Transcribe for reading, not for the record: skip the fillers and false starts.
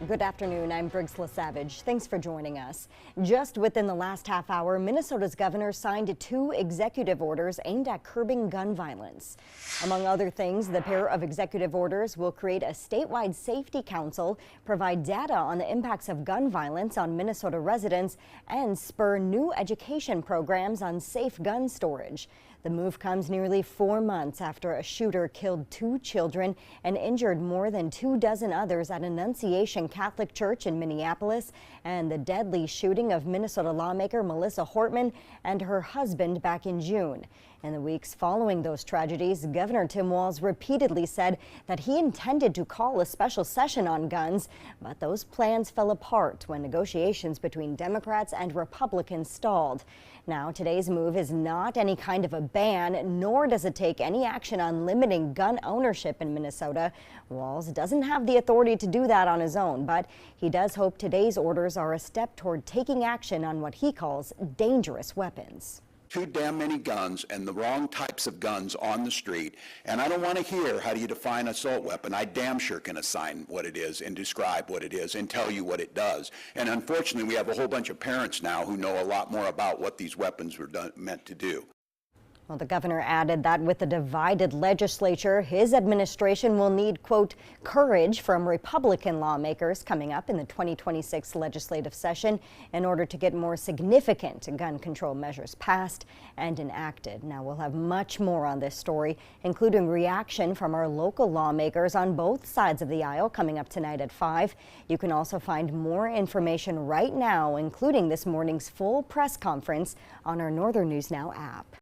Good afternoon. I'm Briggs LaSavage. Thanks for joining us. Just within the last half hour, Minnesota's governor signed 2 executive orders aimed at curbing gun violence. Among other things, the pair of executive orders will create a statewide safety council, provide data on the impacts of gun violence on Minnesota residents, and spur new education programs on safe gun storage. The move comes nearly 4 months after a shooter killed 2 children and injured more than 24 others at Annunciation Catholic Church in Minneapolis, and the deadly shooting of Minnesota lawmaker Melissa Hortman and her husband back in June. In the weeks following those tragedies, Governor Tim Walz repeatedly said that he intended to call a special session on guns, but those plans fell apart when negotiations between Democrats and Republicans stalled. Now, today's move is not any kind of a ban, nor does it take any action on limiting gun ownership in Minnesota. Walz doesn't have the authority to do that on his own, but he does hope today's orders are a step toward taking action on what he calls dangerous weapons. Too damn many guns and the wrong types of guns on the street. And I don't want to hear how do you define assault weapon. I damn sure can assign what it is and describe what it is and tell you what it does. And unfortunately, we have a whole bunch of parents now who know a lot more about what these weapons were meant to do. Well, the governor added that with a divided legislature, his administration will need, quote, courage from Republican lawmakers coming up in the 2026 legislative session in order to get more significant gun control measures passed and enacted. Now, we'll have much more on this story, including reaction from our local lawmakers on both sides of the aisle coming up tonight at 5. You can also find more information right now, including this morning's full press conference on our Northern News Now app.